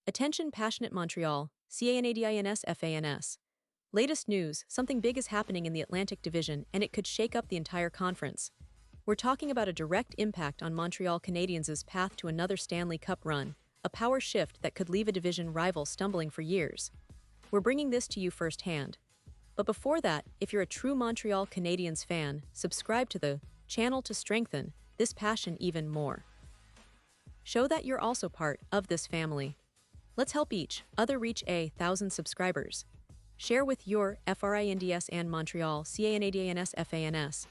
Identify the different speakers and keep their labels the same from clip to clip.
Speaker 1: Attention passionate Montreal, Canadiens fans. Latest news, something big is happening in the Atlantic Division and it could shake up the entire conference. We're talking about a direct impact on Montreal Canadiens' path to another Stanley Cup run, a power shift that could leave a division rival stumbling for years. We're bringing this to you firsthand. But before that, if you're a true Montreal Canadiens fan, subscribe to the channel to strengthen this passion even more. Show that you're also part of this family. Let's help each other reach 1,000 subscribers. Share with your friends and Montreal Canadiens fans.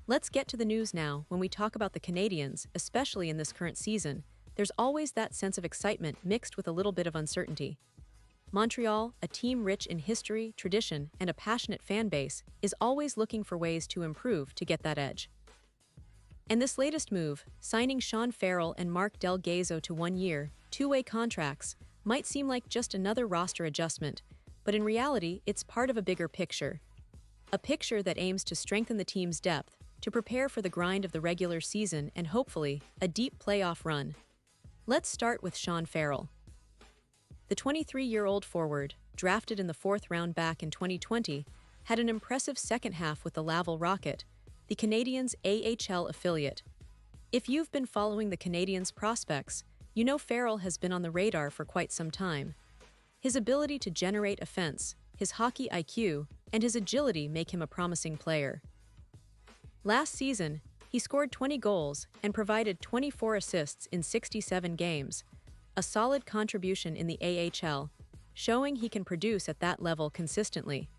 Speaker 1: Let's get to the news now. When we talk about the Canadiens, especially in this current season, there's always that sense of excitement mixed with a little bit of uncertainty. Montreal, a team rich in history, tradition, and a passionate fan base, is always looking for ways to improve to get that edge. And this latest move, signing Sean Farrell and Mark Del Gazzo to 1-year, two-way contracts, might seem like just another roster adjustment, but in reality, it's part of a bigger picture. A picture that aims to strengthen the team's depth, to prepare for the grind of the regular season and hopefully, a deep playoff run. Let's start with Sean Farrell. The 23-year-old forward, drafted in the 4th round back in 2020, had an impressive second half with the Laval Rocket, the Canadiens' AHL affiliate. If you've been following the Canadiens' prospects, you know Farrell has been on the radar for quite some time. His ability to generate offense, his hockey IQ, and his agility make him a promising player. Last season, he scored 20 goals and provided 24 assists in 67 games, a solid contribution in the AHL, showing he can produce at that level consistently.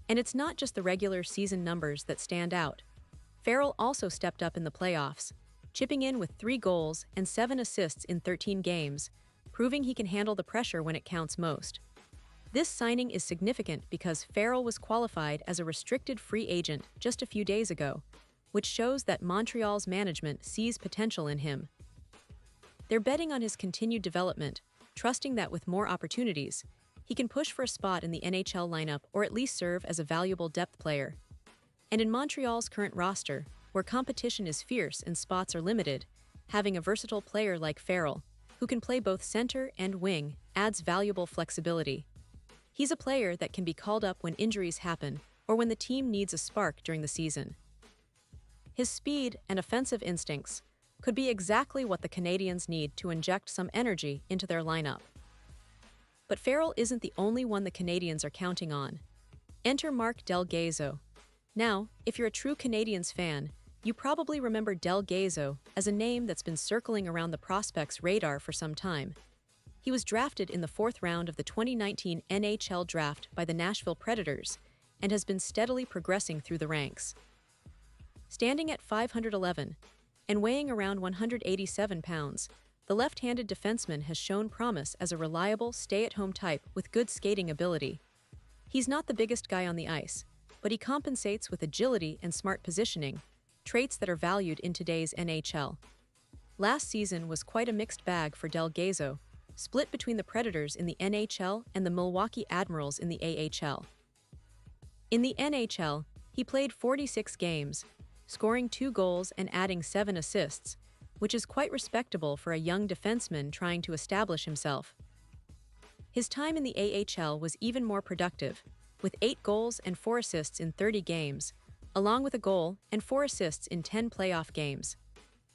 Speaker 1: And it's not just the regular season numbers that stand out. Farrell also stepped up in the playoffs, chipping in with 3 goals and 7 assists in 13 games, proving he can handle the pressure when it counts most. This signing is significant because Farrell was qualified as a restricted free agent just a few days ago, which shows that Montreal's management sees potential in him. They're betting on his continued development, trusting that with more opportunities, he can push for a spot in the NHL lineup or at least serve as a valuable depth player. And in Montreal's current roster, where competition is fierce and spots are limited, having a versatile player like Farrell, who can play both center and wing, adds valuable flexibility. He's a player that can be called up when injuries happen or when the team needs a spark during the season. His speed and offensive instincts could be exactly what the Canadiens need to inject some energy into their lineup. But Farrell isn't the only one the Canadiens are counting on. Enter Mark Del Gazzo. Now, if you're a true Canadiens fan, you probably remember Del Gazzo as a name that's been circling around the prospects' radar for some time. He was drafted in the 4th round of the 2019 NHL draft by the Nashville Predators and has been steadily progressing through the ranks. Standing at 511 and weighing around 187 pounds, the left-handed defenseman has shown promise as a reliable, stay-at-home type with good skating ability. He's not the biggest guy on the ice, but he compensates with agility and smart positioning, traits that are valued in today's NHL. Last season was quite a mixed bag for Del Gazzo, split between the Predators in the NHL and the Milwaukee Admirals in the AHL. In the NHL, he played 46 games, scoring 2 goals and adding 7 assists, which is quite respectable for a young defenseman trying to establish himself. His time in the AHL was even more productive, with 8 goals and 4 assists in 30 games, along with a goal and 4 assists in 10 playoff games.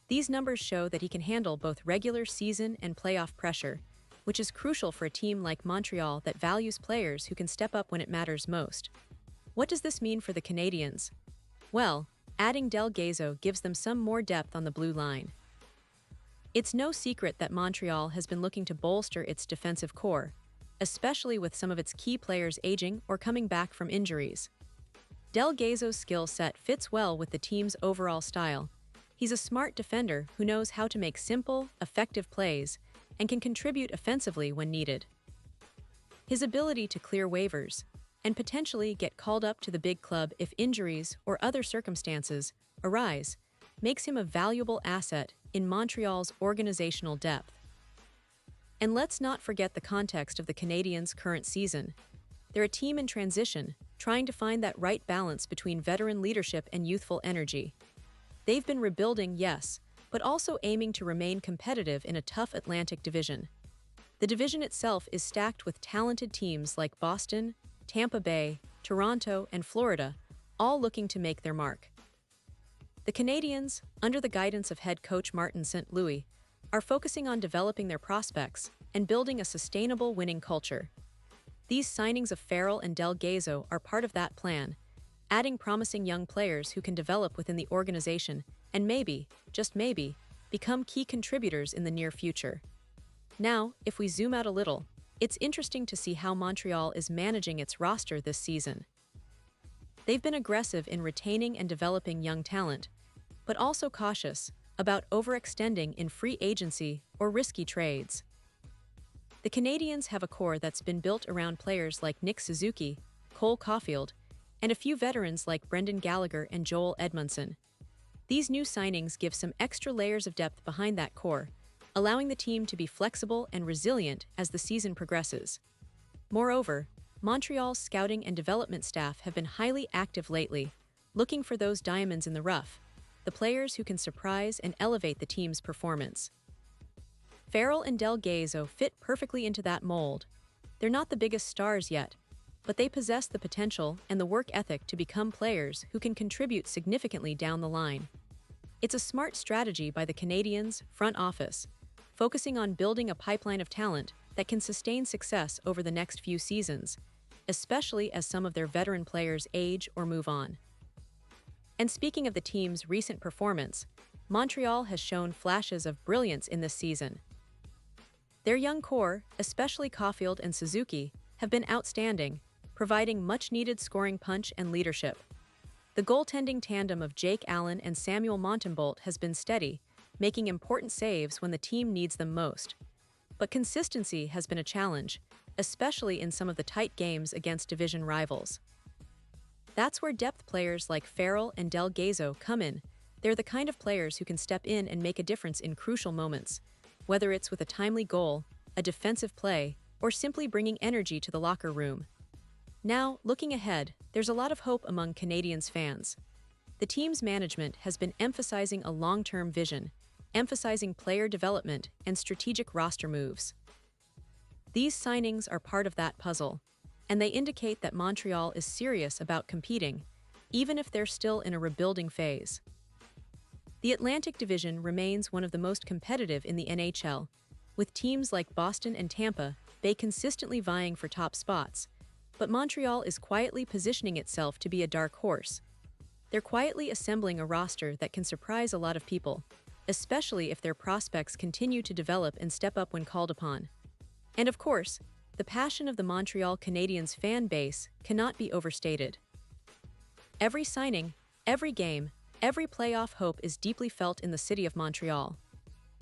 Speaker 1: These numbers show that he can handle both regular season and playoff pressure, which is crucial for a team like Montreal that values players who can step up when it matters most. What does this mean for the Canadiens? Well, adding Del Gazzo gives them some more depth on the blue line. It's no secret that Montreal has been looking to bolster its defensive core, especially with some of its key players aging or coming back from injuries. Del Gazzo's skill set fits well with the team's overall style. He's a smart defender who knows how to make simple, effective plays and can contribute offensively when needed. His ability to clear waivers and potentially get called up to the big club if injuries or other circumstances arise makes him a valuable asset in Montreal's organizational depth. And let's not forget the context of the Canadiens' current season. They're a team in transition, trying to find that right balance between veteran leadership and youthful energy. They've been rebuilding, yes, but also aiming to remain competitive in a tough Atlantic division. The division itself is stacked with talented teams like Boston, Tampa Bay, Toronto, and Florida, all looking to make their mark. The Canadiens, under the guidance of head coach Martin St. Louis, are focusing on developing their prospects and building a sustainable winning culture. These signings of Farrell and Del Gazzo are part of that plan, adding promising young players who can develop within the organization and maybe, just maybe, become key contributors in the near future. Now, if we zoom out a little, it's interesting to see how Montreal is managing its roster this season. They've been aggressive in retaining and developing young talent, but also cautious about overextending in free agency or risky trades. The Canadiens have a core that's been built around players like Nick Suzuki, Cole Caulfield, and a few veterans like Brendan Gallagher and Joel Edmondson. These new signings give some extra layers of depth behind that core, allowing the team to be flexible and resilient as the season progresses. Moreover, Montreal's scouting and development staff have been highly active lately, looking for those diamonds in the rough, the players who can surprise and elevate the team's performance. Farrell and Del Gazzo fit perfectly into that mold. They're not the biggest stars yet, but they possess the potential and the work ethic to become players who can contribute significantly down the line. It's a smart strategy by the Canadiens' front office, focusing on building a pipeline of talent that can sustain success over the next few seasons, especially as some of their veteran players age or move on. And speaking of the team's recent performance, Montreal has shown flashes of brilliance in this season. Their young core, especially Caulfield and Suzuki, have been outstanding, providing much-needed scoring punch and leadership. The goaltending tandem of Jake Allen and Samuel Montembeault has been steady, making important saves when the team needs them most. But consistency has been a challenge, especially in some of the tight games against division rivals. That's where depth players like Farrell and Del Gazzo come in. They're the kind of players who can step in and make a difference in crucial moments, whether it's with a timely goal, a defensive play, or simply bringing energy to the locker room. Now, looking ahead, there's a lot of hope among Canadiens fans. The team's management has been emphasizing a long-term vision, emphasizing player development and strategic roster moves. These signings are part of that puzzle, and they indicate that Montreal is serious about competing, even if they're still in a rebuilding phase. The Atlantic Division remains one of the most competitive in the NHL, with teams like Boston and Tampa Bay consistently vying for top spots, but Montreal is quietly positioning itself to be a dark horse. They're quietly assembling a roster that can surprise a lot of people, especially if their prospects continue to develop and step up when called upon. And of course, the passion of the Montreal Canadiens fan base cannot be overstated. Every signing, every game, every playoff hope is deeply felt in the city of Montreal.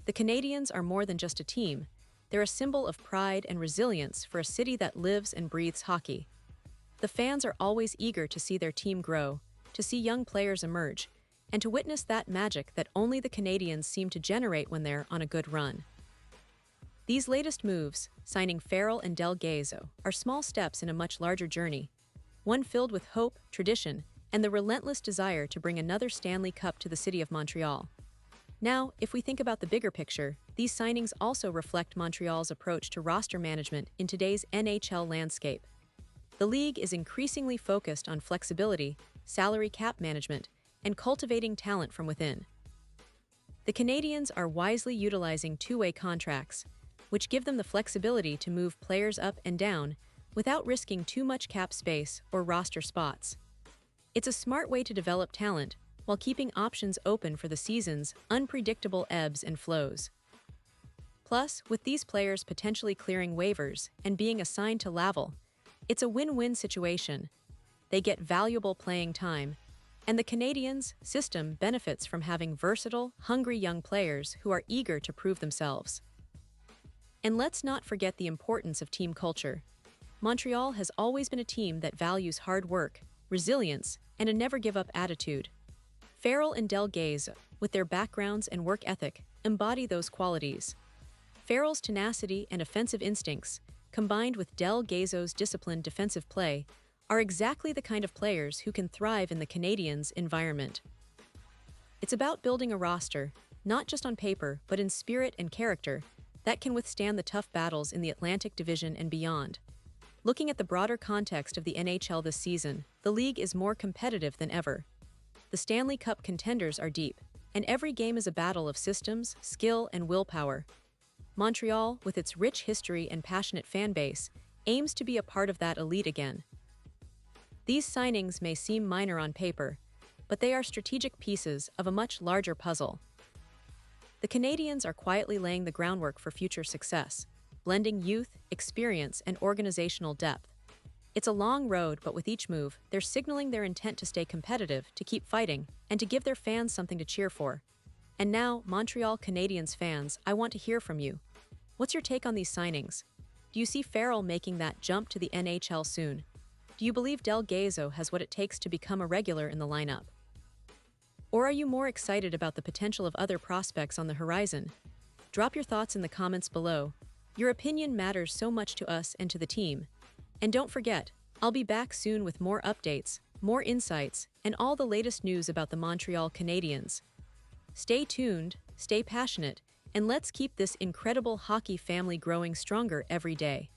Speaker 1: The Canadiens are more than just a team. They're a symbol of pride and resilience for a city that lives and breathes hockey. The fans are always eager to see their team grow, to see young players emerge, and to witness that magic that only the Canadiens seem to generate when they're on a good run. These latest moves, signing Farrell and Del Gazzo, are small steps in a much larger journey, one filled with hope, tradition, and the relentless desire to bring another Stanley Cup to the city of Montreal. Now, if we think about the bigger picture, these signings also reflect Montreal's approach to roster management in today's NHL landscape. The league is increasingly focused on flexibility, salary cap management, and cultivating talent from within. The Canadiens are wisely utilizing two-way contracts, which give them the flexibility to move players up and down without risking too much cap space or roster spots. It's a smart way to develop talent while keeping options open for the season's unpredictable ebbs and flows. Plus, with these players potentially clearing waivers and being assigned to Laval, it's a win-win situation. They get valuable playing time, and the Canadiens' system benefits from having versatile, hungry young players who are eager to prove themselves. And let's not forget the importance of team culture. Montreal has always been a team that values hard work, resilience, and a never-give-up attitude. Farrell and Del Gazzo, with their backgrounds and work ethic, embody those qualities. Farrell's tenacity and offensive instincts, combined with Del Gazzo's disciplined defensive play, are exactly the kind of players who can thrive in the Canadiens' environment. It's about building a roster, not just on paper, but in spirit and character, that can withstand the tough battles in the Atlantic Division and beyond. Looking at the broader context of the NHL this season, the league is more competitive than ever. The Stanley Cup contenders are deep, and every game is a battle of systems, skill, and willpower. Montreal, with its rich history and passionate fan base, aims to be a part of that elite again. These signings may seem minor on paper, but they are strategic pieces of a much larger puzzle. The Canadiens are quietly laying the groundwork for future success, blending youth, experience, and organizational depth. It's a long road, but with each move, they're signaling their intent to stay competitive, to keep fighting, and to give their fans something to cheer for. And now, Montreal Canadiens fans, I want to hear from you. What's your take on these signings? Do you see Farrell making that jump to the NHL soon? Do you believe Del Gaizo has what it takes to become a regular in the lineup? Or are you more excited about the potential of other prospects on the horizon? Drop your thoughts in the comments below. Your opinion matters so much to us and to the team. And don't forget, I'll be back soon with more updates, more insights, and all the latest news about the Montreal Canadiens. Stay tuned, stay passionate, and let's keep this incredible hockey family growing stronger every day.